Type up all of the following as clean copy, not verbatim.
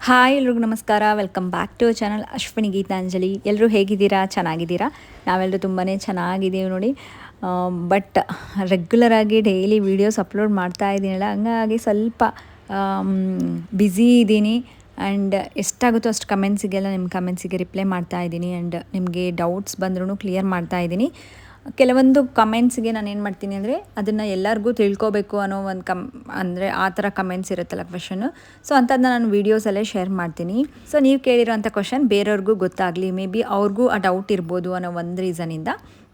Hi ಎಲ್ರಿಗೂ ನಮಸ್ಕಾರ. Welcome back to channel Ashwini Geetanjali. ಎಲ್ಲರೂ ಹೇಗಿದ್ದೀರಾ? ಚೆನ್ನಾಗಿದ್ದೀರಾ? ನಾವೆಲ್ಲರೂ ತುಂಬಾ ಚೆನ್ನಾಗಿದ್ದೀವಿ ನೋಡಿ. ಬಟ್ ರೆಗ್ಯುಲರಾಗಿ ಡೈಲಿ ವೀಡಿಯೋಸ್ ಅಪ್ಲೋಡ್ ಮಾಡ್ತಾ ಇದ್ದೀನಲ್ಲ, ಹಂಗಾಗಿ ಸ್ವಲ್ಪ ಬ್ಯುಸಿ ಇದ್ದೀನಿ. ಆ್ಯಂಡ್ ಎಷ್ಟಾಗುತ್ತೋ ಅಷ್ಟು ಕಮೆಂಟ್ಸಿಗೆಲ್ಲ ನಿಮ್ಮ ಕಮೆಂಟ್ಸಿಗೆ ರಿಪ್ಲೈ ಮಾಡ್ತಾ ಇದ್ದೀನಿ. ಆ್ಯಂಡ್ ನಿಮಗೆ ಡೌಟ್ಸ್ ಬಂದ್ರೂ ಕ್ಲಿಯರ್ ಮಾಡ್ತಾ ಇದ್ದೀನಿ. ಕೆಲವೊಂದು ಕಮೆಂಟ್ಸ್ಗೆ ನಾನು ಏನು ಮಾಡ್ತೀನಿ ಅಂದರೆ, ಅದನ್ನು ಎಲ್ಲರಿಗೂ ತಿಳ್ಕೊಬೇಕು ಅನ್ನೋ ಒಂದು ಅಂದರೆ ಆ ಥರ ಕಮೆಂಟ್ಸ್ ಇರುತ್ತಲ್ಲ, ಕ್ವೆಶನ್ನು. ಸೊ ಅಂಥದ್ದನ್ನ ನಾನು ವೀಡಿಯೋಸಲ್ಲೇ ಶೇರ್ ಮಾಡ್ತೀನಿ. ಸೊ ನೀವು ಕೇಳಿರೋಂಥ ಕ್ವೆಶನ್ ಬೇರೆಯವ್ರಿಗೂ ಗೊತ್ತಾಗಲಿ, ಮೇ ಬಿ ಅವ್ರಿಗೂ ಆ ಡೌಟ್ ಇರ್ಬೋದು ಅನ್ನೋ ಒಂದು ರೀಸನಿಂದ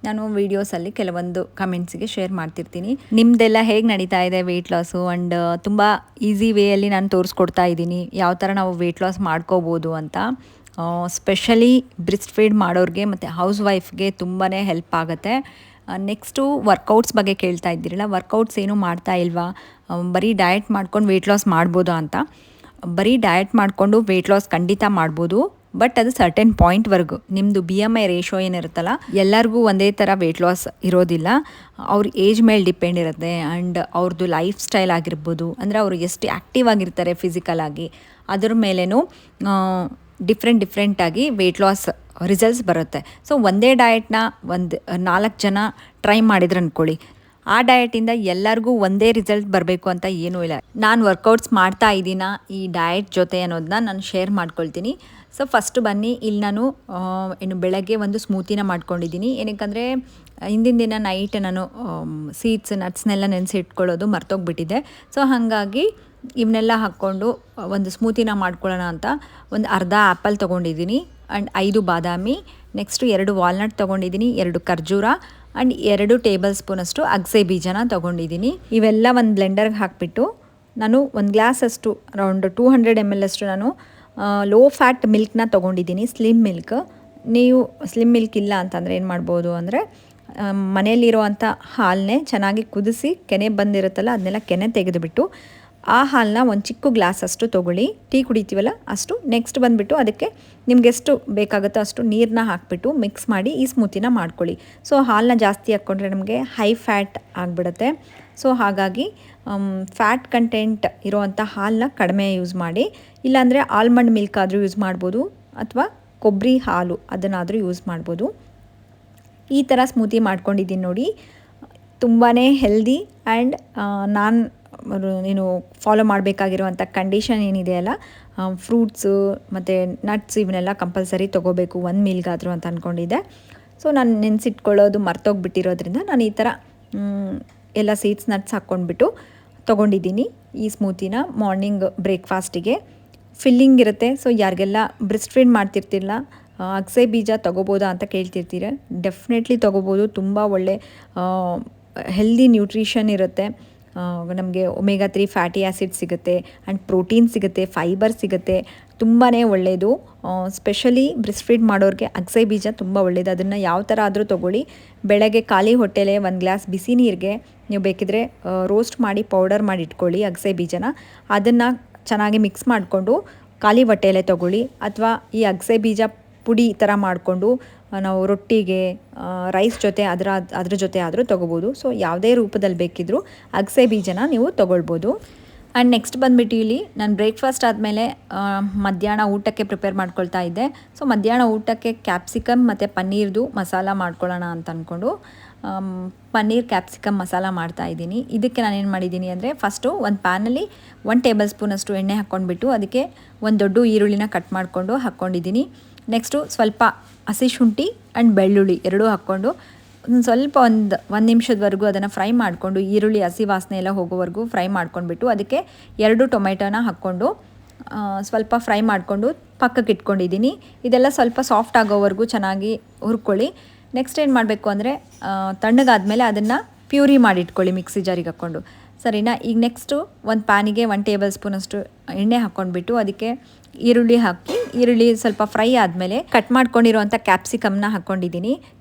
ನಾನು ವೀಡಿಯೋಸಲ್ಲಿ ಕೆಲವೊಂದು ಕಮೆಂಟ್ಸಿಗೆ ಶೇರ್ ಮಾಡ್ತಿರ್ತೀನಿ. ನಿಮ್ಮದೆಲ್ಲ ಹೇಗೆ ನಡೀತಾ ಇದೆ ವೆಯ್ಟ್ ಲಾಸು? ಆ್ಯಂಡ್ ತುಂಬ ಈಸಿ ವೇಯಲ್ಲಿ ನಾನು ತೋರಿಸ್ಕೊಡ್ತಾ ಇದ್ದೀನಿ ಯಾವ ಥರ ನಾವು ವೆಯ್ಟ್ ಲಾಸ್ ಮಾಡ್ಕೋಬೋದು ಅಂತ. ಸ್ಪೆಷಲಿ ಬ್ರೆಸ್ಟ್ ಫೀಡ್ ಮಾಡೋರಿಗೆ ಮತ್ತು ಹೌಸ್ ವೈಫ್ಗೆ ತುಂಬಾ ಹೆಲ್ಪ್ ಆಗುತ್ತೆ. ನೆಕ್ಸ್ಟು ವರ್ಕೌಟ್ಸ್ ಬಗ್ಗೆ ಕೇಳ್ತಾ ಇದ್ದೀರಲ್ಲ, ವರ್ಕೌಟ್ಸ್ ಏನೂ ಮಾಡ್ತಾ ಇಲ್ವಾ, ಬರೀ ಡಯಟ್ ಮಾಡ್ಕೊಂಡು ವೆಯ್ಟ್ ಲಾಸ್ ಮಾಡ್ಬೋದಾ ಅಂತ. ಬರೀ ಡಯಟ್ ಮಾಡಿಕೊಂಡು ವೆಯ್ಟ್ ಲಾಸ್ ಖಂಡಿತ ಮಾಡ್ಬೋದು, ಬಟ್ ಅದು ಸರ್ಟೆನ್ ಪಾಯಿಂಟ್ವರೆಗೂ. ನಿಮ್ಮದು BMI ರೇಷೋ ಏನಿರುತ್ತಲ್ಲ, ಎಲ್ಲರಿಗೂ ಒಂದೇ ಥರ ವೆಯ್ಟ್ ಲಾಸ್ ಇರೋದಿಲ್ಲ. ಅವ್ರ ಏಜ್ ಮೇಲೆ ಡಿಪೆಂಡ್ ಇರುತ್ತೆ. ಆ್ಯಂಡ್ ಅವ್ರದ್ದು ಲೈಫ್ ಸ್ಟೈಲ್ ಆಗಿರ್ಬೋದು, ಅಂದರೆ ಅವರು ಎಷ್ಟು ಆ್ಯಕ್ಟಿವ್ ಆಗಿರ್ತಾರೆ ಫಿಸಿಕಲ್ ಆಗಿ, ಅದ್ರ ಮೇಲೇನೂ ಡಿಫ್ರೆಂಟಾಗಿ ವೆಯ್ಟ್ ಲಾಸ್ ರಿಸಲ್ಟ್ಸ್ ಬರುತ್ತೆ. ಸೊ ಒಂದೇ ಡಯಟ್ನ ಒಂದು 4 ಜನ ಟ್ರೈ ಮಾಡಿದ್ರು ಅಂದ್ಕೊಳ್ಳಿ, ಆ ಡಯಟಿಂದ ಎಲ್ಲರಿಗೂ ಒಂದೇ ರಿಸಲ್ಟ್ ಬರಬೇಕು ಅಂತ ಏನೂ ಇಲ್ಲ. ನಾನು ವರ್ಕೌಟ್ಸ್ ಮಾಡ್ತಾ ಇದ್ದೀನ ಈ ಡಯಟ್ ಜೊತೆ ಅನ್ನೋದನ್ನ ನಾನು ಶೇರ್ ಮಾಡ್ಕೊಳ್ತೀನಿ. ಸೊ ಫಸ್ಟು ಬನ್ನಿ, ಇಲ್ಲಿ ನಾನು ಇನ್ನು ಬೆಳಗ್ಗೆ ಒಂದು ಸ್ಮೂತಿನ ಮಾಡ್ಕೊಂಡಿದ್ದೀನಿ. ಏನಕ್ಕಂದರೆ ಹಿಂದಿನ ದಿನ ನೈಟ್ ನಾನು ಸೀಡ್ಸ್ ನಟ್ಸ್ನೆಲ್ಲ ನೆನೆಸಿ ಇಟ್ಕೊಳ್ಳೋದು ಮರ್ತೋಗ್ಬಿಟ್ಟಿದೆ. ಸೊ ಹಾಗಾಗಿ ಇವನ್ನೆಲ್ಲ ಹಾಕ್ಕೊಂಡು ಒಂದು ಸ್ಮೂತಿನ ಮಾಡ್ಕೊಳ್ಳೋಣ ಅಂತ ಒಂದು ಅರ್ಧ ಆ್ಯಪಲ್ ತೊಗೊಂಡಿದ್ದೀನಿ. ಆ್ಯಂಡ್ 5 ಬಾದಾಮಿ, ನೆಕ್ಸ್ಟು 2 ವಾಲ್ನಟ್ ತೊಗೊಂಡಿದ್ದೀನಿ, 2 ಖರ್ಜೂರ ಆ್ಯಂಡ್ 2 ಟೇಬಲ್ ಸ್ಪೂನಷ್ಟು ಅಗಸೆ ಬೀಜನ ತೊಗೊಂಡಿದ್ದೀನಿ. ಇವೆಲ್ಲ ಒಂದು ಬ್ಲೆಂಡರ್ಗೆ ಹಾಕಿಬಿಟ್ಟು ನಾನು ಒಂದು ಗ್ಲಾಸಷ್ಟು ಅರೌಂಡ್ 200 ml ಅಷ್ಟು ನಾನು ಲೋ ಫ್ಯಾಟ್ ಮಿಲ್ಕ್ನ ತೊಗೊಂಡಿದ್ದೀನಿ, ಸ್ಲಿಮ್ ಮಿಲ್ಕ್. ನೀವು ಸ್ಲಿಮ್ ಮಿಲ್ಕ್ ಇಲ್ಲ ಅಂತಂದರೆ ಏನು ಮಾಡ್ಬೋದು ಅಂದರೆ, ಮನೆಯಲ್ಲಿರುವಂಥ ಹಾಲನ್ನೇ ಚೆನ್ನಾಗಿ ಕುದಿಸಿ ಕೆನೆ ಬಂದಿರುತ್ತಲ್ಲ ಅದನ್ನೆಲ್ಲ ಕೆನೆ ತೆಗೆದುಬಿಟ್ಟು ಆ ಹಾಲನ್ನ ಒಂದು ಚಿಕ್ಕ ಗ್ಲಾಸಷ್ಟು ತೊಗೊಳ್ಳಿ. ಟೀ ಕುಡಿತೀವಲ್ಲ ಅಷ್ಟು. ನೆಕ್ಸ್ಟ್ ಬಂದುಬಿಟ್ಟು ಅದಕ್ಕೆ ನಿಮ್ಗೆ ಎಷ್ಟು ಬೇಕಾಗುತ್ತೋ ಅಷ್ಟು ನೀರನ್ನ ಹಾಕಿಬಿಟ್ಟು ಮಿಕ್ಸ್ ಮಾಡಿ ಈ ಸ್ಮೂತಿನ ಮಾಡ್ಕೊಳ್ಳಿ. ಸೊ ಹಾಲನ್ನ ಜಾಸ್ತಿ ಹಾಕ್ಕೊಂಡ್ರೆ ನಮಗೆ ಹೈ ಫ್ಯಾಟ್ ಆಗಿಬಿಡುತ್ತೆ. ಸೊ ಹಾಗಾಗಿ ಫ್ಯಾಟ್ ಕಂಟೆಂಟ್ ಇರೋವಂಥ ಹಾಲನ್ನ ಕಡಿಮೆ ಯೂಸ್ ಮಾಡಿ. ಇಲ್ಲಾಂದರೆ ಆಲ್ಮಂಡ್ ಮಿಲ್ಕ್ ಆದರೂ ಯೂಸ್ ಮಾಡ್ಬೋದು, ಅಥವಾ ಕೊಬ್ಬರಿ ಹಾಲು ಅದನ್ನಾದರೂ ಯೂಸ್ ಮಾಡ್ಬೋದು. ಈ ಥರ ಸ್ಮೂತಿ ಮಾಡ್ಕೊಂಡಿದ್ದೀನಿ ನೋಡಿ. ತುಂಬಾ ಹೆಲ್ದಿ. ಆ್ಯಂಡ್ ನಾನು ನೀನು ಫಾಲೋ ಮಾಡಬೇಕಾಗಿರುವಂಥ ಕಂಡೀಷನ್ ಏನಿದೆಯಲ್ಲ, ಫ್ರೂಟ್ಸು ಮತ್ತು ನಟ್ಸ್ ಇವನ್ನೆಲ್ಲ ಕಂಪಲ್ಸರಿ ತೊಗೋಬೇಕು 1 ಮೀಲ್ಗಾದರೂ ಅಂತ ಅಂದ್ಕೊಂಡಿದ್ದೆ. ಸೊ ನಾನು ನೆನೆಸಿಟ್ಕೊಳ್ಳೋದು ಮರ್ತೋಗ್ಬಿಟ್ಟಿರೋದ್ರಿಂದ ನಾನು ಈ ಥರ ಎಲ್ಲ ಸೀಡ್ಸ್ ನಟ್ಸ್ ಹಾಕ್ಕೊಂಡ್ಬಿಟ್ಟು ತೊಗೊಂಡಿದ್ದೀನಿ ಈ ಸ್ಮೂತಿನ. ಮಾರ್ನಿಂಗ್ ಬ್ರೇಕ್ಫಾಸ್ಟಿಗೆ ಫಿಲ್ಲಿಂಗ್ ಇರುತ್ತೆ. ಸೊ ಯಾರಿಗೆಲ್ಲ ಬ್ರೆಸ್ಟ್ ಫೀಡ್ ಮಾಡ್ತಿರ್ತಿಲ್ಲ, ಅಗಸೆ ಬೀಜ ತೊಗೋಬೋದಾ ಅಂತ ಕೇಳ್ತಿರ್ತೀರ, ಡೆಫಿನೆಟ್ಲಿ ತೊಗೋಬೋದು. ತುಂಬ ಒಳ್ಳೆ ಹೆಲ್ದಿ ನ್ಯೂಟ್ರಿಷನ್ ಇರುತ್ತೆ. ನಮಗೆ ಒಮೆಗಾ 3 ಫ್ಯಾಟಿ ಆ್ಯಸಿಡ್ ಸಿಗುತ್ತೆ, ಆ್ಯಂಡ್ ಪ್ರೋಟೀನ್ ಸಿಗುತ್ತೆ, ಫೈಬರ್ ಸಿಗುತ್ತೆ. ತುಂಬಾ ಒಳ್ಳೆಯದು. ಸ್ಪೆಷಲಿ ಬ್ರೆಸ್ಟ್ ಫೀಡ್ ಮಾಡೋರಿಗೆ ಅಗಸೆ ಬೀಜ ತುಂಬ ಒಳ್ಳೆಯದು. ಅದನ್ನು ಯಾವ ಥರ ಆದರೂ ತೊಗೊಳ್ಳಿ. ಬೆಳಗ್ಗೆ ಖಾಲಿ ಹೊಟ್ಟೆಲೆ 1 ಗ್ಲಾಸ್ ಬಿಸಿ ನೀರಿಗೆ ನೀವು ಬೇಕಿದ್ರೆ ರೋಸ್ಟ್ ಮಾಡಿ ಪೌಡರ್ ಮಾಡಿ ಇಟ್ಕೊಳ್ಳಿ ಅಗಸೆ ಬೀಜನ. ಅದನ್ನು ಚೆನ್ನಾಗಿ ಮಿಕ್ಸ್ ಮಾಡಿಕೊಂಡು ಖಾಲಿ ಹೊಟ್ಟೆಯಲ್ಲೇ ತೊಗೊಳ್ಳಿ. ಅಥವಾ ಈ ಅಗಸೆ ಬೀಜ ಪುಡಿ ಥರ ಮಾಡಿಕೊಂಡು ನಾವು ರೊಟ್ಟಿಗೆ, ರೈಸ್ ಜೊತೆ ಅದ್ರ ಜೊತೆ ಆದರೂ ತೊಗೋಬೋದು. ಸೊ ಯಾವುದೇ ರೂಪದಲ್ಲಿ ಬೇಕಿದ್ದರೂ ಅಗಸೆ ಬೀಜನ ನೀವು ತೊಗೊಳ್ಬೋದು. ಆ್ಯಂಡ್ ನೆಕ್ಸ್ಟ್ ಬಂದುಬಿಟ್ಟು ಇಲ್ಲಿ ನಾನು ಬ್ರೇಕ್ಫಾಸ್ಟ್ ಆದಮೇಲೆ ಮಧ್ಯಾಹ್ನ ಊಟಕ್ಕೆ ಪ್ರಿಪೇರ್ ಮಾಡ್ಕೊಳ್ತಾ ಇದ್ದೆ. ಸೊ ಮಧ್ಯಾಹ್ನ ಊಟಕ್ಕೆ ಕ್ಯಾಪ್ಸಿಕಮ್ ಮತ್ತು ಪನ್ನೀರ್ದು ಮಸಾಲ ಮಾಡ್ಕೊಳ್ಳೋಣ ಅಂತ ಅಂದ್ಕೊಂಡು ಪನ್ನೀರ್ ಕ್ಯಾಪ್ಸಿಕಮ್ ಮಸಾಲ ಮಾಡ್ತಾಯಿದ್ದೀನಿ. ಇದಕ್ಕೆ ನಾನೇನು ಮಾಡಿದ್ದೀನಿ ಅಂದರೆ, ಫಸ್ಟು ಒಂದು ಪ್ಯಾನಲ್ಲಿ 1 ಟೇಬಲ್ ಸ್ಪೂನಷ್ಟು ಎಣ್ಣೆ ಹಾಕ್ಕೊಂಡ್ಬಿಟ್ಟು ಅದಕ್ಕೆ ಒಂದು ದೊಡ್ಡ ಈರುಳ್ಳಿನ ಕಟ್ ಮಾಡಿಕೊಂಡು ಹಾಕ್ಕೊಂಡಿದ್ದೀನಿ. ನೆಕ್ಸ್ಟು ಸ್ವಲ್ಪ ಹಸಿ ಶುಂಠಿ ಆ್ಯಂಡ್ ಬೆಳ್ಳುಳ್ಳಿ 2 ಹಾಕ್ಕೊಂಡು ಸ್ವಲ್ಪ ಒಂದು ನಿಮಿಷದವರೆಗೂ ಅದನ್ನು ಫ್ರೈ ಮಾಡಿಕೊಂಡು, ಈರುಳ್ಳಿ ಹಸಿ ವಾಸನೆ ಎಲ್ಲ ಹೋಗೋವರೆಗೂ ಫ್ರೈ ಮಾಡ್ಕೊಂಡ್ಬಿಟ್ಟು ಅದಕ್ಕೆ 2 ಟೊಮೆಟೊನ ಹಾಕ್ಕೊಂಡು ಸ್ವಲ್ಪ ಫ್ರೈ ಮಾಡಿಕೊಂಡು ಪಕ್ಕಕ್ಕೆ ಇಟ್ಕೊಂಡಿದ್ದೀನಿ. ಇದೆಲ್ಲ ಸ್ವಲ್ಪ ಸಾಫ್ಟ್ ಆಗೋವರೆಗೂ ಚೆನ್ನಾಗಿ ಹುರ್ಕೊಳ್ಳಿ. ನೆಕ್ಸ್ಟ್ ಏನು ಮಾಡಬೇಕು ಅಂದರೆ, ತಣ್ಣಗಾದ್ಮೇಲೆ ಅದನ್ನು ಪ್ಯೂರಿ ಮಾಡಿಟ್ಕೊಳ್ಳಿ ಮಿಕ್ಸಿ ಜಾರಿಗೆ ಹಾಕ್ಕೊಂಡು, ಸರಿನಾ. ಈಗ ನೆಕ್ಸ್ಟು ಒಂದು ಪ್ಯಾನಿಗೆ 1 ಟೇಬಲ್ ಸ್ಪೂನಷ್ಟು ಎಣ್ಣೆ ಹಾಕ್ಕೊಂಡ್ಬಿಟ್ಟು ಅದಕ್ಕೆ ಈರುಳ್ಳಿ ಹಾಕಿ, ಈರುಳ್ಳಿ ಸ್ವಲ್ಪ ಫ್ರೈ ಆದಮೇಲೆ ಕಟ್ ಮಾಡ್ಕೊಂಡಿರೋವಂಥ ಕ್ಯಾಪ್ಸಿಕಮ್ನ ಹಾಕ್ಕೊಂಡಿದ್ದೀನಿ.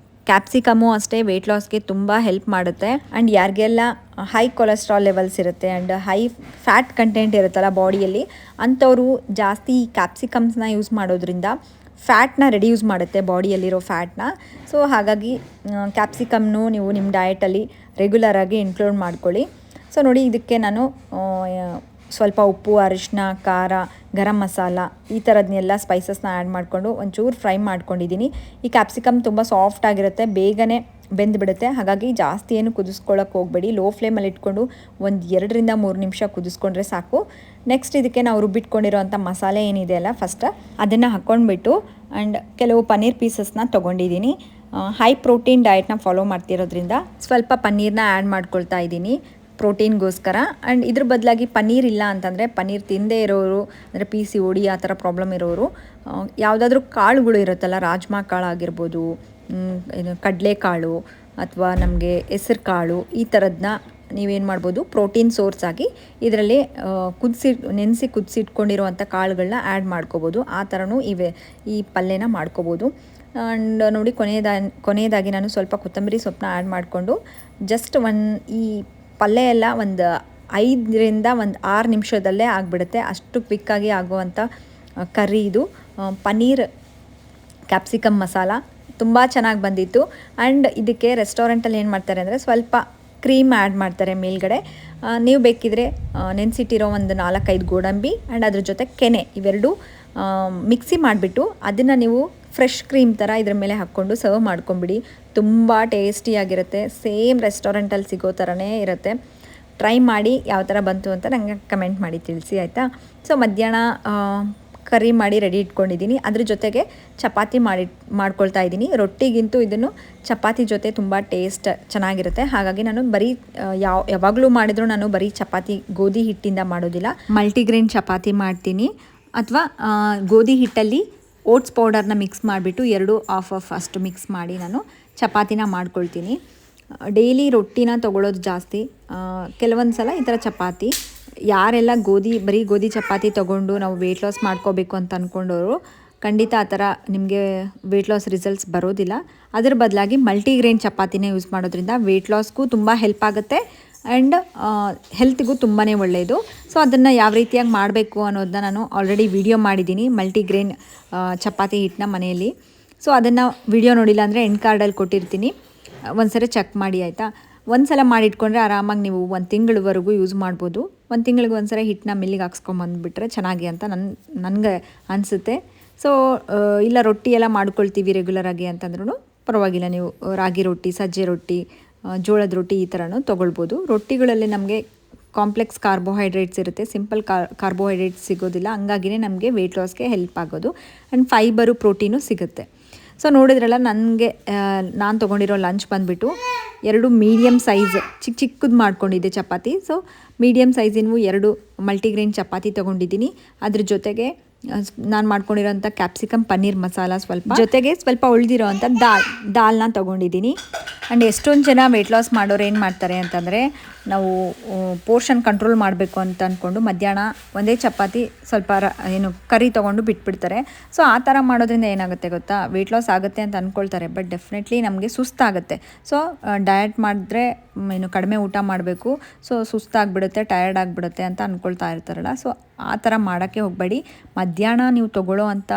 ಕ್ಯಾಪ್ಸಿಕಮ್ಮು ಅಷ್ಟೇ ವೆಯ್ಟ್ ಲಾಸ್ಗೆ ತುಂಬ ಹೆಲ್ಪ್ ಮಾಡುತ್ತೆ. ಆ್ಯಂಡ್ ಯಾರಿಗೆಲ್ಲ ಹೈ ಕೊಲೆಸ್ಟ್ರಾಲ್ ಲೆವೆಲ್ಸ್ ಇರುತ್ತೆ ಆ್ಯಂಡ್ ಹೈ ಫ್ಯಾಟ್ ಕಂಟೆಂಟ್ ಇರುತ್ತಲ್ಲ ಬಾಡಿಯಲ್ಲಿ, ಅಂಥವರು ಜಾಸ್ತಿ ಕ್ಯಾಪ್ಸಿಕಮ್ಸ್ನ ಯೂಸ್ ಮಾಡೋದ್ರಿಂದ ಫ್ಯಾಟ್ನ ರೆಡ್ಯೂಸ್ ಮಾಡುತ್ತೆ, ಬಾಡಿಯಲ್ಲಿರೋ ಫ್ಯಾಟ್ನ. ಸೊ ಹಾಗಾಗಿ ಕ್ಯಾಪ್ಸಿಕಮ್ನು ನೀವು ನಿಮ್ಮ ಡಯಟಲ್ಲಿ ರೆಗ್ಯುಲರಾಗಿ ಇನ್ಕ್ಲೂಡ್ ಮಾಡ್ಕೊಳ್ಳಿ. ಸೊ ನೋಡಿ, ಇದಕ್ಕೆ ನಾನು ಸ್ವಲ್ಪ ಉಪ್ಪು, ಅರಿಶಿನ, ಖಾರ, ಗರಂ ಮಸಾಲ ಈ ಥರದನ್ನೆಲ್ಲ ಸ್ಪೈಸಸ್ನ ಆ್ಯಡ್ ಮಾಡಿಕೊಂಡು ಒಂಚೂರು ಫ್ರೈ ಮಾಡ್ಕೊಂಡಿದ್ದೀನಿ. ಈ ಕ್ಯಾಪ್ಸಿಕಮ್ ತುಂಬ ಸಾಫ್ಟ್ ಆಗಿರುತ್ತೆ, ಬೇಗನೆ ಬೆಂದುಬಿಡುತ್ತೆ. ಹಾಗಾಗಿ ಜಾಸ್ತಿ ಏನು ಕುದಿಸ್ಕೊಳ್ಳೋಕೆ ಹೋಗಬೇಡಿ. ಲೋ ಫ್ಲೇಮಲ್ಲಿ ಇಟ್ಕೊಂಡು ಒಂದು 2ರಿಂದ 3 ನಿಮಿಷ ಕುದಿಸ್ಕೊಂಡ್ರೆ ಸಾಕು. ನೆಕ್ಸ್ಟ್ ಇದಕ್ಕೆ ನಾವು ರುಬ್ಬಿಟ್ಕೊಂಡಿರೋಂಥ ಮಸಾಲೆ ಏನಿದೆ ಅಲ್ಲ ಫಸ್ಟ್ ಅದನ್ನು ಹಾಕ್ಕೊಂಡ್ಬಿಟ್ಟು ಆ್ಯಂಡ್ ಕೆಲವು ಪನ್ನೀರ್ ಪೀಸಸ್ನ ತೊಗೊಂಡಿದ್ದೀನಿ. ಹೈ ಪ್ರೋಟೀನ್ ಡಯಟ್ನ ಫಾಲೋ ಮಾಡ್ತಿರೋದ್ರಿಂದ ಸ್ವಲ್ಪ ಪನ್ನೀರ್ನ ಆ್ಯಡ್ ಮಾಡ್ಕೊಳ್ತಾ ಇದ್ದೀನಿ ಪ್ರೋಟೀನ್ಗೋಸ್ಕರ. ಆ್ಯಂಡ್ ಇದ್ರ ಬದಲಾಗಿ ಪನ್ನೀರ್ ಇಲ್ಲ ಅಂತಂದರೆ, ಪನ್ನೀರ್ ತಿಂದೇ ಇರೋರು ಅಂದರೆ PCOD ಆ ಥರ ಪ್ರಾಬ್ಲಮ್ ಇರೋರು ಯಾವುದಾದ್ರೂ ಕಾಳುಗಳು ಇರುತ್ತಲ್ಲ, ರಾಜ್ಮಾ ಕಾಳು ಆಗಿರ್ಬೋದು, ಕಡಲೆಕಾಳು ಅಥವಾ ನಮಗೆ ಹೆಸರು ಕಾಳು, ಈ ಥರದನ್ನ ನೀವೇನು ಮಾಡ್ಬೋದು ಪ್ರೋಟೀನ್ ಸೋರ್ಸ್ ಆಗಿ ಇದರಲ್ಲಿ ನೆನೆಸಿ ಕುದಿಸಿಟ್ಕೊಂಡಿರುವಂಥ ಕಾಳುಗಳನ್ನ ಆ್ಯಡ್ ಮಾಡ್ಕೋಬೋದು. ಆ ಥರನೂ ಈ ಪಲ್ಯನ ಮಾಡ್ಕೋಬೋದು. ಆ್ಯಂಡ್ ನೋಡಿ ಕೊನೆಯದಾಗಿ ನಾನು ಸ್ವಲ್ಪ ಕೊತ್ತಂಬರಿ ಸೊಪ್ಪನ್ನ ಆ್ಯಡ್ ಮಾಡಿಕೊಂಡು ಜಸ್ಟ್ ಈ ಪಲ್ಯ ಎಲ್ಲ ಒಂದು 5ರಿಂದ 6 ನಿಮಿಷದಲ್ಲೇ ಆಗಿಬಿಡುತ್ತೆ. ಅಷ್ಟು ಕ್ವಿಕ್ಕಾಗಿ ಆಗುವಂಥ ಕರ್ರಿ ಇದು. ಪನ್ನೀರ್ ಕ್ಯಾಪ್ಸಿಕಮ್ ಮಸಾಲ ತುಂಬ ಚೆನ್ನಾಗಿ ಬಂದಿತ್ತು. ಆ್ಯಂಡ್ ಇದಕ್ಕೆ ರೆಸ್ಟೋರೆಂಟಲ್ಲಿ ಏನು ಮಾಡ್ತಾರೆ ಅಂದರೆ ಸ್ವಲ್ಪ ಕ್ರೀಮ್ ಆ್ಯಡ್ ಮಾಡ್ತಾರೆ ಮೇಲ್ಗಡೆ. ನೀವು ಬೇಕಿದ್ರೆ ನೆನೆಸಿಟ್ಟಿರೋ ಒಂದು 4-5 ಗೋಡಂಬಿ ಆ್ಯಂಡ್ ಅದ್ರ ಜೊತೆ ಕೆನೆ ಇವೆರಡು ಮಿಕ್ಸಿ ಮಾಡಿಬಿಟ್ಟು ಅದನ್ನು ನೀವು ಫ್ರೆಶ್ ಕ್ರೀಮ್ ಥರ ಇದ್ರ ಮೇಲೆ ಹಾಕ್ಕೊಂಡು ಸರ್ವ್ ಮಾಡ್ಕೊಂಬಿಡಿ. ತುಂಬ ಟೇಸ್ಟಿಯಾಗಿರುತ್ತೆ. ಸೇಮ್ ರೆಸ್ಟೋರೆಂಟಲ್ಲಿ ಸಿಗೋ ಥರನೇ ಇರುತ್ತೆ. ಟ್ರೈ ಮಾಡಿ ಯಾವ ಥರ ಬಂತು ಅಂತ ನನಗೆ ಕಮೆಂಟ್ ಮಾಡಿ ತಿಳಿಸಿ, ಆಯಿತಾ. ಸೊ ಮಧ್ಯಾಹ್ನ ಕರಿ ಮಾಡಿ ರೆಡಿ ಇಟ್ಕೊಂಡಿದ್ದೀನಿ. ಅದ್ರ ಜೊತೆಗೆ ಚಪಾತಿ ಮಾಡ್ಕೊಳ್ತಾ ಇದ್ದೀನಿ. ರೊಟ್ಟಿಗಿಂತೂ ಇದನ್ನು ಚಪಾತಿ ಜೊತೆ ತುಂಬ ಟೇಸ್ಟ್ ಚೆನ್ನಾಗಿರುತ್ತೆ. ಹಾಗಾಗಿ ನಾನು ಬರೀ ಯಾವಾಗಲೂ ಮಾಡಿದರೂ ನಾನು ಬರೀ ಚಪಾತಿ ಗೋಧಿ ಹಿಟ್ಟಿಂದ ಮಾಡೋದಿಲ್ಲ, ಮಲ್ಟಿಗ್ರೇನ್ ಚಪಾತಿ ಮಾಡ್ತೀನಿ. ಅಥವಾ ಗೋಧಿ ಹಿಟ್ಟಲ್ಲಿ ಓಟ್ಸ್ ಪೌಡರ್ನ ಮಿಕ್ಸ್ ಮಾಡಿಬಿಟ್ಟು 2 ಆಫ್ ಅಷ್ಟು ಮಿಕ್ಸ್ ಮಾಡಿ ನಾನು ಚಪಾತಿನ ಮಾಡ್ಕೊಳ್ತೀನಿ. ಡೈಲಿ ರೊಟ್ಟಿನ ತೊಗೊಳ್ಳೋದು ಜಾಸ್ತಿ. ಕೆಲವೊಂದು ಸಲ ಈ ಥರ ಚಪಾತಿ. ಯಾರೆಲ್ಲ ಬರೀ ಗೋಧಿ ಚಪಾತಿ ತೊಗೊಂಡು ನಾವು ವೆಯ್ಟ್ ಲಾಸ್ ಮಾಡ್ಕೋಬೇಕು ಅಂತ ಅಂದ್ಕೊಂಡವರು ಖಂಡಿತ ಆ ಥರ ನಿಮಗೆ ವೆಯ್ಟ್ ಲಾಸ್ ರಿಸಲ್ಟ್ಸ್ ಬರೋದಿಲ್ಲ. ಅದ್ರ ಬದಲಾಗಿ ಮಲ್ಟಿಗ್ರೇನ್ ಚಪಾತಿನೇ ಯೂಸ್ ಮಾಡೋದ್ರಿಂದ ವೆಯ್ಟ್ ಲಾಸ್ಗೂ ತುಂಬ ಹೆಲ್ಪ್ ಆಗುತ್ತೆ ಆ್ಯಂಡ್ ಹೆಲ್ತ್ಗೂ ತುಂಬಾ ಒಳ್ಳೆಯದು. ಸೊ ಅದನ್ನು ಯಾವ ರೀತಿಯಾಗಿ ಮಾಡಬೇಕು ಅನ್ನೋದನ್ನ ನಾನು ಆಲ್ರೆಡಿ ವಿಡಿಯೋ ಮಾಡಿದ್ದೀನಿ, ಮಲ್ಟಿಗ್ರೇನ್ ಚಪಾತಿ ಹಿಟ್ಟನ್ನ ಮನೆಯಲ್ಲಿ. ಸೊ ಅದನ್ನು ವಿಡಿಯೋ ನೋಡಿಲ್ಲ ಅಂದರೆ ಎಂಡ್ ಕಾರ್ಡಲ್ಲಿ ಕೊಟ್ಟಿರ್ತೀನಿ, ಒಂದ್ಸರಿ ಚೆಕ್ ಮಾಡಿ, ಆಯಿತಾ. ಒಂದು ಸಲ ಮಾಡಿಟ್ಕೊಂಡ್ರೆ ಆರಾಮಾಗಿ ನೀವು 1 ತಿಂಗಳವರೆಗೂ ಯೂಸ್ ಮಾಡ್ಬೋದು. 1 ತಿಂಗಳಿಗೆ ಒಂದ್ಸರಿ ಹಿಟ್ಟನ್ನ ಮಿಲ್ಲಿಗೆ ಹಾಕ್ಸ್ಕೊಂಬಂದುಬಿಟ್ರೆ ಚೆನ್ನಾಗಿ ಅಂತ ನನಗೆ ಅನಿಸುತ್ತೆ. ಸೊ ಇಲ್ಲ ರೊಟ್ಟಿ ಎಲ್ಲ ಮಾಡ್ಕೊಳ್ತೀವಿ ರೆಗ್ಯುಲರಾಗಿ ಅಂತಂದ್ರೂ ಪರವಾಗಿಲ್ಲ, ನೀವು ರಾಗಿ ರೊಟ್ಟಿ, ಸಜ್ಜೆ ರೊಟ್ಟಿ, ಜೋಳದ ರೊಟ್ಟಿ ಈ ಥರನೂ ತೊಗೊಳ್ಬೋದು. ರೊಟ್ಟಿಗಳಲ್ಲಿ ನಮಗೆ ಕಾಂಪ್ಲೆಕ್ಸ್ ಕಾರ್ಬೋಹೈಡ್ರೇಟ್ಸ್ ಇರುತ್ತೆ, ಸಿಂಪಲ್ ಕಾರ್ಬೋಹೈಡ್ರೇಟ್ಸ್ ಸಿಗೋದಿಲ್ಲ. ಹಂಗಾಗಿನೇ ನಮಗೆ ವೆಯ್ಟ್ ಲಾಸ್ಗೆ ಹೆಲ್ಪ್ ಆಗೋದು. ಆ್ಯಂಡ್ ಫೈಬರು, ಪ್ರೋಟೀನು ಸಿಗುತ್ತೆ. ಸೊ ನೋಡಿದ್ರಲ್ಲ, ನಾನು ತೊಗೊಂಡಿರೋ ಲಂಚ್ ಬಂದುಬಿಟ್ಟು 2 ಮೀಡಿಯಮ್ ಸೈಜ್ ಚಿಕ್ಕದು ಮಾಡ್ಕೊಂಡಿದ್ದೆ ಚಪಾತಿ. ಸೊ ಮೀಡಿಯಮ್ ಸೈಜಿನವು 2 ಮಲ್ಟಿಗ್ರೇನ್ ಚಪಾತಿ ತೊಗೊಂಡಿದ್ದೀನಿ. ಅದ್ರ ಜೊತೆಗೆ ನಾನು ಮಾಡ್ಕೊಂಡಿರೋಂಥ ಕ್ಯಾಪ್ಸಿಕಮ್ ಪನ್ನೀರ್ ಮಸಾಲ ಜೊತೆಗೆ ಸ್ವಲ್ಪ ಉಳಿದಿರೋವಂಥ ದಾಲ್ನ ತೊಗೊಂಡಿದ್ದೀನಿ. ಆ್ಯಂಡ್ ಎಷ್ಟೊಂದು ಜನ ವೆಯ್ಟ್ ಲಾಸ್ ಮಾಡೋರು ಏನು ಮಾಡ್ತಾರೆ ಅಂತಂದರೆ, ನಾವು ಪೋರ್ಷನ್ ಕಂಟ್ರೋಲ್ ಮಾಡಬೇಕು ಅಂತ ಅಂದ್ಕೊಂಡು ಮಧ್ಯಾಹ್ನ ಒಂದೇ ಚಪಾತಿ ಸ್ವಲ್ಪ ಕರಿ ತೊಗೊಂಡು ಬಿಟ್ಬಿಡ್ತಾರೆ. ಸೊ ಆ ಥರ ಮಾಡೋದ್ರಿಂದ ಏನಾಗುತ್ತೆ ಗೊತ್ತಾ, ವೆಯ್ಟ್ ಲಾಸ್ ಆಗುತ್ತೆ ಅಂತ ಅಂದ್ಕೊಳ್ತಾರೆ, ಬಟ್ ಡೆಫಿನೆಟ್ಲಿ ನಮಗೆ ಸುಸ್ತಾಗುತ್ತೆ. ಸೊ ಡಯಟ್ ಮಾಡಿದ್ರೆ ಕಡಿಮೆ ಊಟ ಮಾಡಬೇಕು, ಸೊ ಸುಸ್ತಾಗಿಬಿಡುತ್ತೆ, ಟಯರ್ಡ್ ಆಗಿಬಿಡುತ್ತೆ ಅಂತ ಅಂದ್ಕೊಳ್ತಾ ಇರ್ತಾರಲ್ಲ. ಸೊ ಆ ಥರ ಮಾಡೋಕ್ಕೆ ಹೋಗಬೇಡಿ. ಮಧ್ಯಾಹ್ನ ನೀವು ತೊಗೊಳ್ಳೋ ಅಂಥ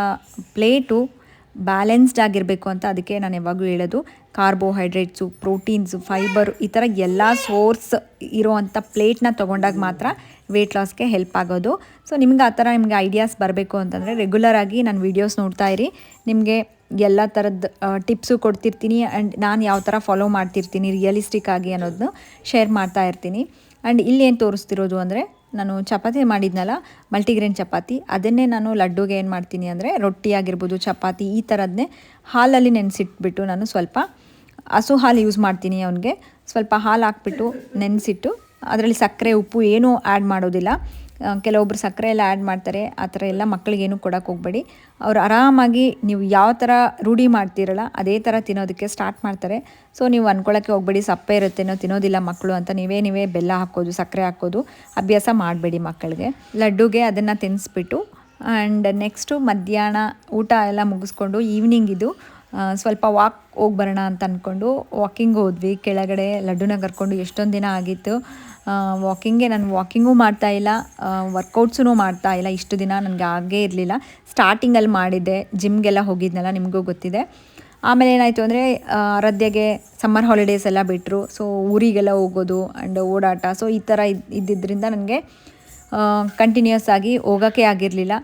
ಪ್ಲೇಟು ಬ್ಯಾಲೆನ್ಸ್ಡ್ ಆಗಿರಬೇಕು ಅಂತ ಅದಕ್ಕೆ ನಾನು ಯಾವಾಗಲೂ ಹೇಳೋದು. ಕಾರ್ಬೋಹೈಡ್ರೇಟ್ಸು, ಪ್ರೋಟೀನ್ಸು, ಫೈಬರು ಈ ಥರ ಎಲ್ಲ ಸೋರ್ಸ್ ಇರೋವಂಥ ಪ್ಲೇಟ್ನ ತೊಗೊಂಡಾಗ ಮಾತ್ರ ವೆಯ್ಟ್ ಲಾಸ್ಗೆ ಹೆಲ್ಪ್ ಆಗೋದು. ಸೊ ನಿಮ್ಗೆ ಆ ಥರ ನಿಮಗೆ ಐಡಿಯಾಸ್ ಬರಬೇಕು ಅಂತಂದರೆ ರೆಗ್ಯುಲರಾಗಿ ನನ್ನ ವೀಡಿಯೋಸ್ ನೋಡ್ತಾ ಇರಿ. ನಿಮಗೆ ಎಲ್ಲ ಥರದ್ದು ಟಿಪ್ಸು ಕೊಡ್ತಿರ್ತೀನಿ ಆ್ಯಂಡ್ ನಾನು ಯಾವ ಥರ ಫಾಲೋ ಮಾಡ್ತಿರ್ತೀನಿ ರಿಯಲಿಸ್ಟಿಕ್ ಆಗಿ ಅನ್ನೋದನ್ನು ಶೇರ್ ಮಾಡ್ತಾ ಇರ್ತೀನಿ. ಆ್ಯಂಡ್ ಇಲ್ಲೇನು ತೋರಿಸ್ತಿರೋದು ಅಂದರೆ, ನಾನು ಚಪಾತಿ ಮಾಡಿದ್ನಲ್ಲ ಮಲ್ಟಿಗ್ರೇನ್ ಚಪಾತಿ, ಅದನ್ನೇ ನಾನು ಲಡ್ಡುಗೆ ಏನು ಮಾಡ್ತೀನಿ ಅಂದರೆ, ರೊಟ್ಟಿ ಆಗಿರ್ಬೋದು, ಚಪಾತಿ ಈ ಥರದನ್ನೇ ಹಾಲಲ್ಲಿ ನೆನೆಸಿಟ್ಬಿಟ್ಟು ನಾನು ಸ್ವಲ್ಪ ಹಸು ಹಾಲು ಯೂಸ್ ಮಾಡ್ತೀನಿ. ಅವನಿಗೆ ಸ್ವಲ್ಪ ಹಾಲು ಹಾಕ್ಬಿಟ್ಟು ನೆನೆಸಿಟ್ಟು ಅದರಲ್ಲಿ ಸಕ್ಕರೆ, ಉಪ್ಪು ಏನೂ ಆ್ಯಡ್ ಮಾಡೋದಿಲ್ಲ. ಕೆಲವೊಬ್ರು ಸಕ್ಕರೆ ಎಲ್ಲ ಆ್ಯಡ್ ಮಾಡ್ತಾರೆ, ಆ ಥರ ಎಲ್ಲ ಮಕ್ಕಳಿಗೇನು ಕೊಡೋಕ್ಕೆ ಹೋಗಬೇಡಿ. ಅವ್ರು ಆರಾಮಾಗಿ ನೀವು ಯಾವ ಥರ ರೂಢಿ ಮಾಡ್ತೀರಲ್ಲ ಅದೇ ಥರ ತಿನ್ನೋದಕ್ಕೆ ಸ್ಟಾರ್ಟ್ ಮಾಡ್ತಾರೆ. ಸೊ ನೀವು ಅಂದ್ಕೊಳ್ಳೋಕ್ಕೆ ಹೋಗಬೇಡಿ ಸಪ್ಪೆ ಇರುತ್ತೇನೋ ತಿನ್ನೋದಿಲ್ಲ ಮಕ್ಕಳು ಅಂತ. ನೀವೇ ಬೆಲ್ಲ ಹಾಕೋದು, ಸಕ್ಕರೆ ಹಾಕೋದು ಅಭ್ಯಾಸ ಮಾಡಬೇಡಿ ಮಕ್ಕಳಿಗೆ. ಲಡ್ಡುಗೆ ಅದನ್ನು ತಿನ್ನಿಸ್ಬಿಟ್ಟು ಆ್ಯಂಡ್ ನೆಕ್ಸ್ಟು ಮಧ್ಯಾಹ್ನ ಊಟ ಎಲ್ಲ ಮುಗಿಸ್ಕೊಂಡು ಈವ್ನಿಂಗ್ ಇದು ಸ್ವಲ್ಪ ಹೋಗಿ ಬರೋಣ ಅಂತ ಅಂದ್ಕೊಂಡು ವಾಕಿಂಗ್ ಹೋದ್ವಿ ಕೆಳಗಡೆ. ಲಡ್ಡುನ ಕರ್ಕೊಂಡು ಎಷ್ಟೊಂದು ದಿನ ಆಗಿತ್ತು ನಾನು ವಾಕಿಂಗೂ ಮಾಡ್ತಾಯಿಲ್ಲ, ವರ್ಕೌಟ್ಸೂ ಮಾಡ್ತಾಯಿಲ್ಲ. ಇಷ್ಟು ದಿನ ನನಗೆ ಆಗೇ ಇರಲಿಲ್ಲ. ಸ್ಟಾರ್ಟಿಂಗಲ್ಲಿ ಮಾಡಿದ್ದೆ, ಜಿಮ್ಗೆಲ್ಲ ಹೋಗಿದ್ನಲ್ಲ, ನಿಮಗೂ ಗೊತ್ತಿದೆ. ಆಮೇಲೆ ಏನಾಯಿತು ಅಂದರೆ, ಆರಾಧ್ಯಗೆ ಸಮ್ಮರ್ ಹಾಲಿಡೇಸ್ ಎಲ್ಲ ಬಿಟ್ಟರು. ಸೊ ಊರಿಗೆಲ್ಲ ಹೋಗೋದು ಆ್ಯಂಡ್ ಓಡಾಟ, ಸೊ ಈ ಥರ ಇದ್ದಿದ್ದರಿಂದ ನನಗೆ ಕಂಟಿನ್ಯೂಸ್ ಆಗಿ ಹೋಗೋಕ್ಕೆ ಆಗಿರಲಿಲ್ಲ.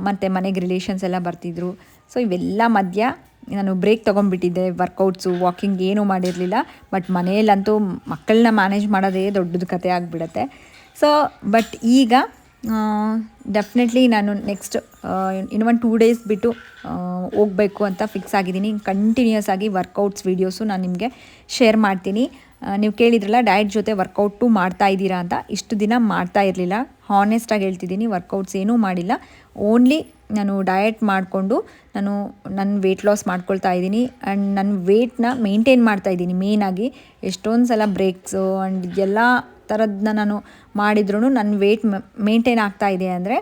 ಮತ್ತು ಮನೆಗೆ ರಿಲೇಷನ್ಸ್ ಎಲ್ಲ ಬರ್ತಿದ್ರು. ಸೊ ಇವೆಲ್ಲ ಮಧ್ಯ ನಾನು ಬ್ರೇಕ್ ತೊಗೊಂಡ್ಬಿಟ್ಟಿದ್ದೆ. ವರ್ಕೌಟ್ಸು, ವಾಕಿಂಗ್ ಏನೂ ಮಾಡಿರಲಿಲ್ಲ. ಬಟ್ ಮನೆಯಲ್ಲಂತೂ ಮಕ್ಕಳನ್ನ ಮ್ಯಾನೇಜ್ ಮಾಡೋದೇ ದೊಡ್ಡದು ಕತೆ ಆಗಿಬಿಡತ್ತೆ. ಸೊ ಬಟ್ ಈಗ ಡೆಫಿನೆಟ್ಲಿ ನಾನು ನೆಕ್ಸ್ಟ್ ಇನ್ನು ಒಂದು 2 ಡೇಸ್ ಬಿಟ್ಟು ಹೋಗಬೇಕು ಅಂತ ಫಿಕ್ಸ್ ಆಗಿದ್ದೀನಿ. ಕಂಟಿನ್ಯೂಸ್ ಆಗಿ ವರ್ಕೌಟ್ಸ್ ವೀಡಿಯೋಸು ನಾನು ನಿಮಗೆ ಶೇರ್ ಮಾಡ್ತೀನಿ. ನೀವು ಕೇಳಿದ್ರಲ್ಲ ಡಯಟ್ ಜೊತೆ ವರ್ಕೌಟು ಮಾಡ್ತಾ ಇದ್ದೀರಾ ಅಂತ. ಇಷ್ಟು ದಿನ ಮಾಡ್ತಾ ಇರಲಿಲ್ಲ, ಹಾನೆಸ್ಟಾಗಿ ಹೇಳ್ತಿದ್ದೀನಿ. ವರ್ಕೌಟ್ಸ್ ಏನೂ ಮಾಡಿಲ್ಲ, ಓನ್ಲಿ ನಾನು ಡಯಟ್ ಮಾಡಿಕೊಂಡು ನಾನು ನನ್ನ ವೆಯ್ಟ್ ಲಾಸ್ ಮಾಡ್ಕೊಳ್ತಾ ಇದ್ದೀನಿ. ಆ್ಯಂಡ್ ನನ್ನ ವೆಯ್ಟ್ನ ಮೇಂಟೈನ್ ಮಾಡ್ತಾಯಿದ್ದೀನಿ. ಮೇಯ್ನಾಗಿ ಎಷ್ಟೊಂದು ಸಲ ಬ್ರೇಕ್ಸು ಆ್ಯಂಡ್ ಎಲ್ಲ ಥರದನ್ನ ನಾನು ಮಾಡಿದ್ರೂ ನನ್ನ ವೆಯ್ಟ್ ಮೇಂಟೈನ್ ಆಗ್ತಾ ಇದೆ ಅಂದರೆ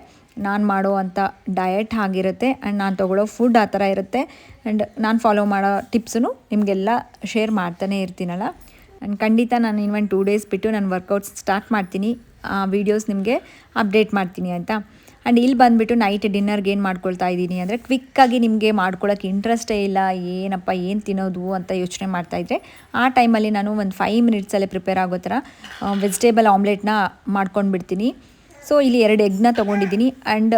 ನಾನು ಮಾಡೋ ಅಂಥ ಡಯಟ್ ಆಗಿರುತ್ತೆ ಆ್ಯಂಡ್ ನಾನು ತೊಗೊಳ್ಳೋ ಫುಡ್ ಆ ಥರ ಇರುತ್ತೆ. ಆ್ಯಂಡ್ ನಾನು ಫಾಲೋ ಮಾಡೋ ಟಿಪ್ಸು ನಿಮಗೆಲ್ಲ ಶೇರ್ ಮಾಡ್ತಾನೆ ಇರ್ತೀನಲ್ಲ. ಆ್ಯಂಡ್ ಖಂಡಿತ ನಾನು ಇನ್ನು ಒಂದು 2 ಡೇಸ್ ಬಿಟ್ಟು ನಾನು ವರ್ಕೌಟ್ಸ್ ಸ್ಟಾರ್ಟ್ ಮಾಡ್ತೀನಿ. ಆ ವೀಡಿಯೋಸ್ ನಿಮಗೆ ಅಪ್ಡೇಟ್ ಮಾಡ್ತೀನಿ ಅಂತ. ಆ್ಯಂಡ್ ಇಲ್ಲಿ ಬಂದುಬಿಟ್ಟು ನೈಟ್ ಡಿನ್ನರ್ಗೆ ಏನು ಮಾಡ್ಕೊಳ್ತಾ ಇದ್ದೀನಿ ಅಂದರೆ, ಕ್ವಿಕ್ಕಾಗಿ ನಿಮಗೆ ಮಾಡ್ಕೊಳ್ಳೋಕ್ಕೆ ಇಂಟ್ರೆಸ್ಟೇ ಇಲ್ಲ, ಏನಪ್ಪ ಏನು ತಿನ್ನೋದು ಅಂತ ಯೋಚನೆ ಮಾಡ್ತಾಯಿದ್ರೆ ಆ ಟೈಮಲ್ಲಿ ನಾನು ಒಂದು 5 ಮಿನಿಟ್ಸಲ್ಲೇ ಪ್ರಿಪೇರ್ ಆಗೋ ಥರ ವೆಜಿಟೇಬಲ್ ಆಮ್ಲೆಟ್ನ ಮಾಡ್ಕೊಂಡು ಬಿಡ್ತೀನಿ. ಸೊ ಇಲ್ಲಿ 2 ಎಗ್ನ ತೊಗೊಂಡಿದ್ದೀನಿ ಆ್ಯಂಡ್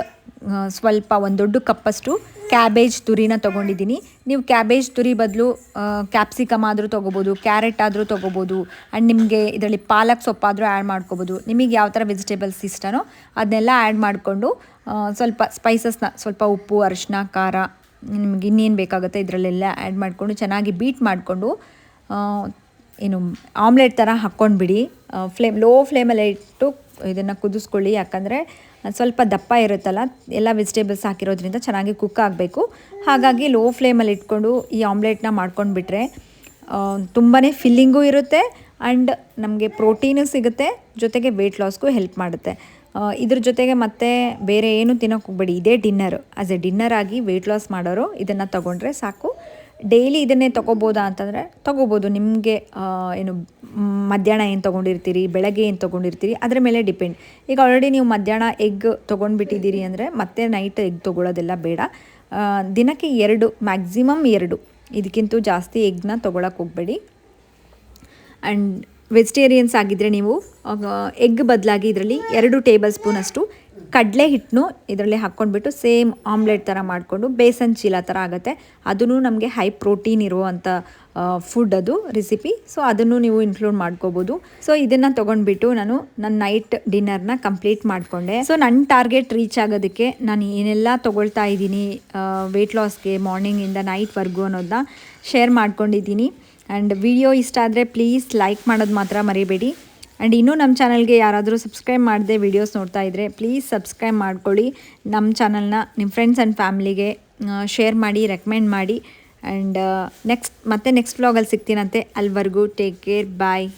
ಸ್ವಲ್ಪ ಒಂದು ದೊಡ್ಡ ಕಪ್ಪಷ್ಟು ಕ್ಯಾಬೇಜ್ ತುರಿನ ತೊಗೊಂಡಿದ್ದೀನಿ. ನೀವು ಕ್ಯಾಬೇಜ್ ತುರಿ ಬದಲು ಕ್ಯಾಪ್ಸಿಕಮ್ ಆದರೂ ತೊಗೋಬೋದು, ಕ್ಯಾರೆಟ್ ಆದರೂ ತೊಗೋಬೋದು. ಆ್ಯಂಡ್ ನಿಮಗೆ ಇದರಲ್ಲಿ ಪಾಲಕ್ ಸೊಪ್ಪಾದರೂ ಆ್ಯಡ್ ಮಾಡ್ಕೋಬೋದು. ನಿಮಗೆ ಯಾವ ಥರ ವೆಜಿಟೇಬಲ್ಸ್ ಇಷ್ಟನೋ ಅದನ್ನೆಲ್ಲ ಆ್ಯಡ್ ಮಾಡಿಕೊಂಡು ಸ್ವಲ್ಪ ಸ್ಪೈಸಸ್ನ, ಸ್ವಲ್ಪ ಉಪ್ಪು, ಅರಿಶಿನ, ಖಾರ, ನಿಮ್ಗೆ ಇನ್ನೇನು ಬೇಕಾಗುತ್ತೆ ಇದರಲ್ಲೆಲ್ಲ ಆ್ಯಡ್ ಮಾಡಿಕೊಂಡು ಚೆನ್ನಾಗಿ ಬೀಟ್ ಮಾಡಿಕೊಂಡು ಏನು ಆಮ್ಲೆಟ್ ಥರ ಹಾಕ್ಕೊಂಡ್ಬಿಡಿ. ಲೋ ಫ್ಲೇಮಲ್ಲಿ ಇಟ್ಟು ಇದನ್ನು ಕುದಿಸ್ಕೊಳ್ಳಿ. ಯಾಕಂದರೆ ಸ್ವಲ್ಪ ದಪ್ಪ ಇರುತ್ತಲ್ಲ, ಎಲ್ಲ ವೆಜಿಟೇಬಲ್ಸ್ ಹಾಕಿರೋದ್ರಿಂದ ಚೆನ್ನಾಗಿ ಕುಕ್ ಆಗಬೇಕು. ಹಾಗಾಗಿ ಲೋ ಫ್ಲೇಮಲ್ಲಿ ಇಟ್ಕೊಂಡು ಈ ಆಮ್ಲೆಟ್ನ ಮಾಡ್ಕೊಂಡ್ಬಿಟ್ರೆ ತುಂಬಾ ಫಿಲ್ಲಿಂಗೂ ಇರುತ್ತೆ ಆ್ಯಂಡ್ ನಮಗೆ ಪ್ರೋಟೀನು ಸಿಗುತ್ತೆ, ಜೊತೆಗೆ ವೆಯ್ಟ್ ಲಾಸ್ಗೂ ಹೆಲ್ಪ್ ಮಾಡುತ್ತೆ. ಇದ್ರ ಜೊತೆಗೆ ಮತ್ತೆ ಬೇರೆ ಏನು ತಿನ್ನೋಕೆ ಹೋಗ್ಬೇಡಿ. ಇದೇ ಡಿನ್ನರು. ಆ್ಯಸ್ ಎ ಡಿನ್ನರ್ ಆಗಿ ವೆಯ್ಟ್ ಲಾಸ್ ಮಾಡೋರು ಇದನ್ನು ತೊಗೊಂಡ್ರೆ ಸಾಕು. ಡೈಲಿ ಇದನ್ನೇ ತೊಗೋಬೋದಾ ಅಂತಂದರೆ ತೊಗೋಬೋದು. ನಿಮಗೆ ಏನು ಮಧ್ಯಾಹ್ನ ಏನು ತೊಗೊಂಡಿರ್ತೀರಿ, ಬೆಳಗ್ಗೆ ಏನು ತೊಗೊಂಡಿರ್ತೀರಿ ಅದರ ಮೇಲೆ ಡಿಪೆಂಡ್. ಈಗ ಆಲ್ರೆಡಿ ನೀವು ಮಧ್ಯಾಹ್ನ ಎಗ್ ತೊಗೊಂಡ್ಬಿಟ್ಟಿದ್ದೀರಿ ಅಂದರೆ ಮತ್ತೆ ನೈಟ್ ಎಗ್ ತೊಗೊಳ್ಳೋದೆಲ್ಲ ಬೇಡ. ದಿನಕ್ಕೆ 2, ಮ್ಯಾಕ್ಸಿಮಮ್ 2, ಇದಕ್ಕಿಂತ ಜಾಸ್ತಿ ಎಗ್ನ ತೊಗೊಳಕ್ಕೆ ಹೋಗಬೇಡಿ. ಆ್ಯಂಡ್ ವೆಜಿಟೇರಿಯನ್ಸ್ ಆಗಿದ್ದರೆ ನೀವು ಎಗ್ ಬದಲಾಗಿ ಇದರಲ್ಲಿ 2 ಟೇಬಲ್ ಸ್ಪೂನಷ್ಟು ಕಡಲೆ ಹಿಟ್ಟನ್ನು ಇದರಲ್ಲಿ ಹಾಕ್ಕೊಂಡ್ಬಿಟ್ಟು ಸೇಮ್ ಆಮ್ಲೆಟ್ ಥರ ಮಾಡಿಕೊಂಡು ಬೇಸನ್ ಚೀಲ ಥರ ಆಗುತ್ತೆ. ಅದೂ ನಮಗೆ ಹೈ ಪ್ರೋಟೀನ್ ಇರುವಂಥ ಫುಡ್ ಅದು ರೆಸಿಪಿ. ಸೊ ಅದನ್ನು ನೀವು ಇನ್ಕ್ಲೂಡ್ ಮಾಡ್ಕೋಬೋದು. ಸೊ ಇದನ್ನು ತೊಗೊಂಡ್ಬಿಟ್ಟು ನಾನು ನನ್ನ ನೈಟ್ ಡಿನ್ನರ್ನ ಕಂಪ್ಲೀಟ್ ಮಾಡಿಕೊಂಡೆ. ಸೊ ನನ್ನ ಟಾರ್ಗೆಟ್ ರೀಚ್ ಆಗೋದಕ್ಕೆ ನಾನು ಏನೆಲ್ಲ ತೊಗೊಳ್ತಾ ಇದ್ದೀನಿ ವೆಯ್ಟ್ ಲಾಸ್ಗೆ ಮಾರ್ನಿಂಗಿಂದ ನೈಟ್ವರೆಗೂ ಅನ್ನೋದನ್ನ ಶೇರ್ ಮಾಡ್ಕೊಂಡಿದ್ದೀನಿ. ಆ್ಯಂಡ್ ವಿಡಿಯೋ ಇಷ್ಟ ಆದರೆ ಪ್ಲೀಸ್ ಲೈಕ್ ಮಾಡೋದು ಮಾತ್ರ ಮರಿಬೇಡಿ. ಆ್ಯಂಡ್ ಇನ್ನೂ ನಮ್ಮ ಚಾನಲ್ಗೆ ಯಾರಾದರೂ ಸಬ್ಸ್ಕ್ರೈಬ್ ಮಾಡದೆ ವೀಡಿಯೋಸ್ ನೋಡ್ತಾ ಇದ್ದರೆ ಪ್ಲೀಸ್ ಸಬ್ಸ್ಕ್ರೈಬ್ ಮಾಡ್ಕೊಳ್ಳಿ. ನಮ್ಮ ಚಾನಲ್ನ ನಿಮ್ಮ ಫ್ರೆಂಡ್ಸ್ ಆ್ಯಂಡ್ ಫ್ಯಾಮ್ಲಿಗೆ ಶೇರ್ ಮಾಡಿ, ರೆಕಮೆಂಡ್ ಮಾಡಿ. ಆ್ಯಂಡ್ ನೆಕ್ಸ್ಟ್ ವ್ಲಾಗಲ್ಲಿ ಸಿಗ್ತೀನಂತೆ. ಅಲ್ಲಿವರೆಗೂ ಟೇಕ್ ಕೇರ್, ಬಾಯ್.